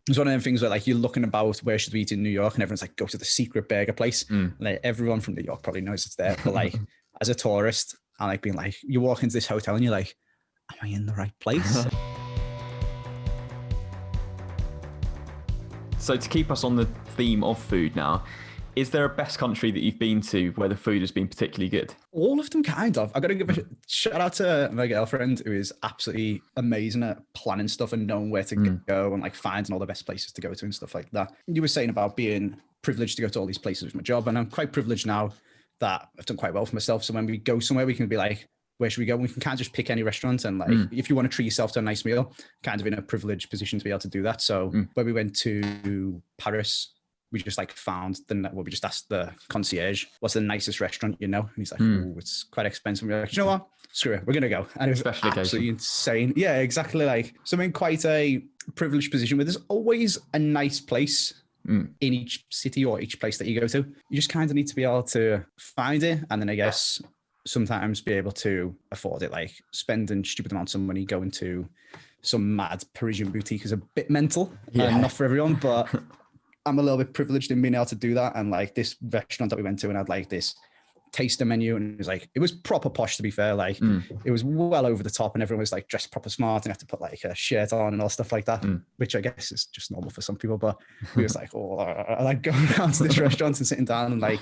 It's one of them things where like you're looking about where should we eat in New York, and everyone's like, go to the secret burger place. Like everyone from New York probably knows it's there, but like as a tourist, I like being like, you walk into this hotel and you're like, am I in the right place? So to keep us on the theme of food now, is there a best country that you've been to where the food has been particularly good? All of them, kind of. I got to give a shout out to my girlfriend, who is absolutely amazing at planning stuff and knowing where to go and like finding all the best places to go to and stuff like that. You were saying about being privileged to go to all these places with my job, and I'm quite privileged now that I've done quite well for myself. So when we go somewhere, we can be like, where should we go? We can kind of just pick any restaurant, and like, if you want to treat yourself to a nice meal, kind of in a privileged position to be able to do that. So when we went to Paris, we just like found we just asked the concierge, what's the nicest restaurant, you know? And he's like, oh, it's quite expensive. We're like, you know what? Screw it. We're going to go. And it was absolutely insane. Yeah, exactly. Like, so I'm in quite a privileged position where there's always a nice place in each city or each place that you go to. You just kind of need to be able to find it. And then I guess sometimes be able to afford it, like spending stupid amounts of money going to some mad Parisian boutique is a bit mental. Not for everyone, but I'm a little bit privileged in being able to do that. And like this restaurant that we went to and had like this taster menu, and it was proper posh, to be fair. Like it was well over the top, and everyone was like dressed proper smart and had to put like a shirt on and all stuff like that, which I guess is just normal for some people. But we was like, I like going around to this restaurant and sitting down, and like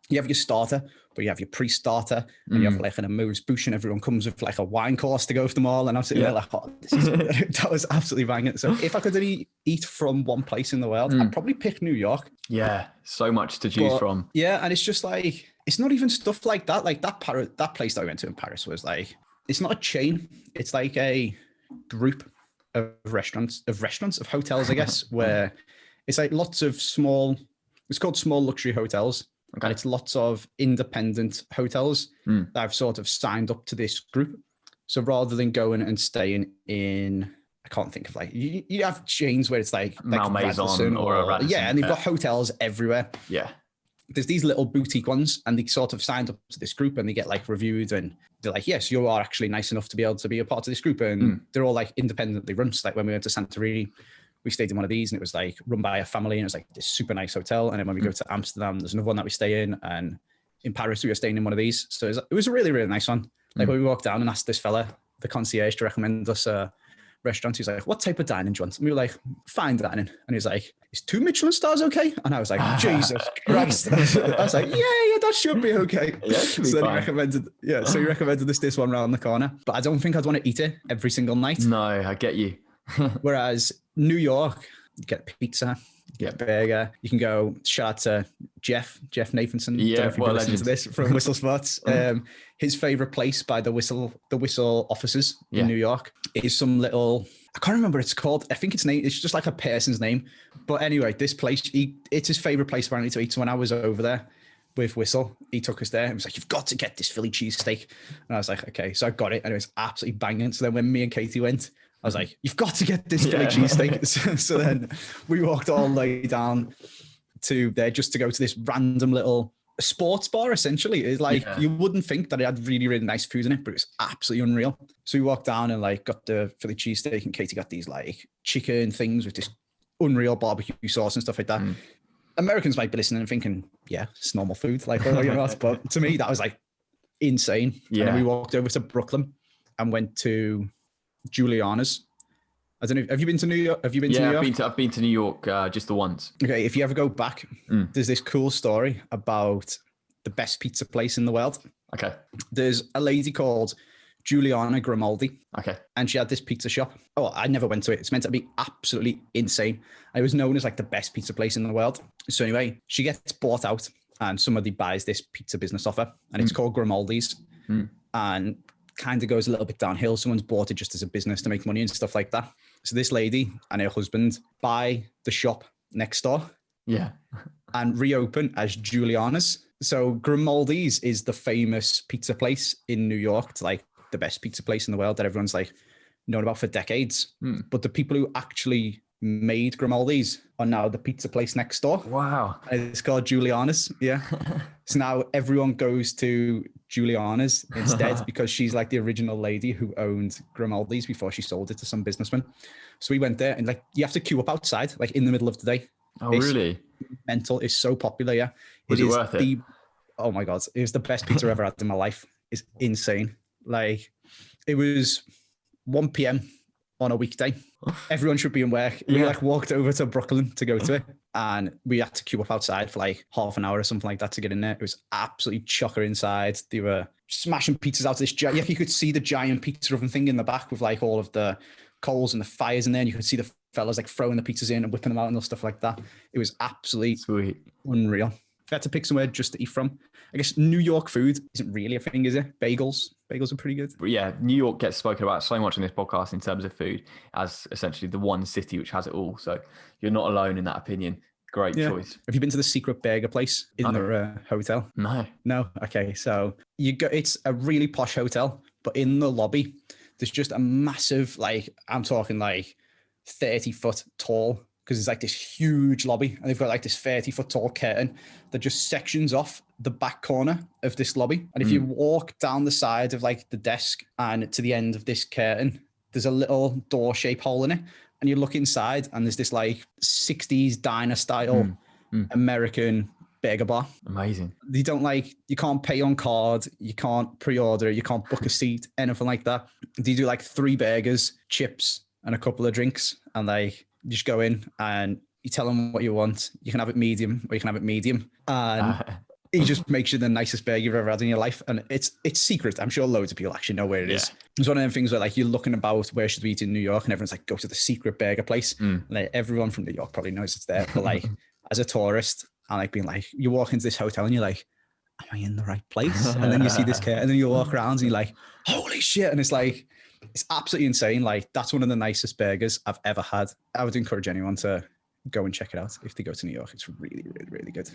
you have your starter, but you have your pre-starter, and you have like an amuse bouche, and everyone comes with like a wine course to go with them all. And I'm sitting there like, that was absolutely banging. So if I could only eat from one place in the world, I'd probably pick New York. Yeah, so much to choose from. Yeah, and it's just like, it's not even stuff like that. Like that place that I went to in Paris was like, it's not a chain. It's like a group of restaurants, of hotels, I guess, where it's like lots of it's called small luxury hotels. Okay. And it's lots of independent hotels that I've sort of signed up to this group. So rather than going and staying in, I can't think of like, you have chains where it's like Malmaison or a Radisson. Yeah, and they've got hotels everywhere. Yeah. There's these little boutique ones, and they sort of signed up to this group, and they get like reviewed, and they're like, yes, you are actually nice enough to be able to be a part of this group. And they're all like independently run. So like when we went to Santorini, we stayed in one of these, and it was like run by a family, and it was like this super nice hotel. And then when we go to Amsterdam, there's another one that we stay in, and in Paris we were staying in one of these. So it was a really, really nice one. Like when we walked down and asked this fella, the concierge, to recommend us a restaurant, he's like, what type of dining do you want? And we were like, fine dining. And he's like, is 2 Michelin stars okay? And I was like, Jesus Christ. I was like, yeah, that should be okay. Yeah, so he recommended this one around the corner. But I don't think I'd want to eat it every single night. No, I get you. Whereas New York, you get pizza, you get burger. You can go, shout out to Jeff Nathanson. Yeah, don't know if you've listened to this from Whistle Spots. His favorite place by the Whistle offices in New York is some little, I can't remember what it's called. I think it's just like a person's name. But anyway, this place, it's his favorite place apparently to eat. So when I was over there with Whistle, he took us there and was like, you've got to get this Philly cheesesteak. And I was like, okay. So I got it, and it was absolutely banging. So then when me and Katie went, I was like, you've got to get this Philly cheesesteak. So then we walked all the way down to there just to go to this random little sports bar, essentially. It's like, you wouldn't think that it had really, really nice food in it, but it was absolutely unreal. So we walked down and like got the Philly cheesesteak, and Katie got these like chicken things with this unreal barbecue sauce and stuff like that. Americans might be listening and thinking, yeah, it's normal food. Like, oh, you're not. But to me, that was like insane. Yeah. And then we walked over to Brooklyn and went to Juliana's. I don't know. Have you been to New York? Have you been to New York? I've been to New York just the once. Okay, if you ever go back, there's this cool story about the best pizza place in the world. Okay. There's a lady called Juliana Grimaldi. Okay. And she had this pizza shop. Oh, I never went to it. It's meant to be absolutely insane. It was known as like the best pizza place in the world. So anyway, she gets bought out, and somebody buys this pizza business off her, and it's called Grimaldi's. And kind of goes a little bit downhill. Someone's bought it just as a business to make money and stuff like that. So this lady and her husband buy the shop next door. Yeah. And reopen as Juliana's. So Grimaldi's is the famous pizza place in New York. It's like the best pizza place in the world that everyone's like known about for decades. But the people who actually made Grimaldi's are now the pizza place next door. Wow. And it's called Juliana's. Yeah. So now everyone goes to Juliana's instead because she's like the original lady who owned Grimaldi's before she sold it to some businessman. So we went there and like you have to queue up outside like in the middle of the day. Oh, really? Mental is so popular. Yeah. Was it worth it? Oh my God. It was the best pizza I've ever had in my life. It's insane. Like it was 1 p.m. on a weekday. Everyone should be in work. We like walked over to Brooklyn to go to it. And we had to queue up outside for like half an hour or something like that to get in there. It was absolutely chocker inside. They were smashing pizzas out of this you could see the giant pizza oven thing in the back with like all of the coals and the fires in there. And you could see the fellas like throwing the pizzas in and whipping them out and stuff like that. It was absolutely sweet, unreal. If I had to pick somewhere just to eat from, I guess New York food isn't really a thing, is it? Bagels are pretty good. But yeah, New York gets spoken about so much in this podcast in terms of food as essentially the one city which has it all. So you're not alone in that opinion. Great choice. Have you been to the secret burger place in the hotel? No. Okay, so it's a really posh hotel, but in the lobby, there's just a massive, like I'm talking like 30-foot tall, because it's like this huge lobby and they've got like this 30-foot tall curtain that just sections off the back corner of this lobby. And if you walk down the side of like the desk and to the end of this curtain, there's a little door shaped hole in it. And you look inside and there's this like 60s diner style American burger bar. Amazing. You can't pay on card. You can't pre-order. You can't book a seat, anything like that. They do like 3 burgers, chips and a couple of drinks. And like, you just go in and you tell them what you want. You can have it medium or you can have it medium. And he just makes you the nicest burger you've ever had in your life. And it's secret. I'm sure loads of people actually know where it is. It's one of them things where like you're looking about where should we eat in New York and everyone's like, go to the secret burger place. Like everyone from New York probably knows it's there. But like as a tourist and like being like, you walk into this hotel and you're like, am I in the right place? And then you see this car and then you walk around and you're like, holy shit. And it's like, it's absolutely insane. Like that's one of the nicest burgers I've ever had. I would encourage anyone to go and check it out if they go to New York. It's really, really, really good.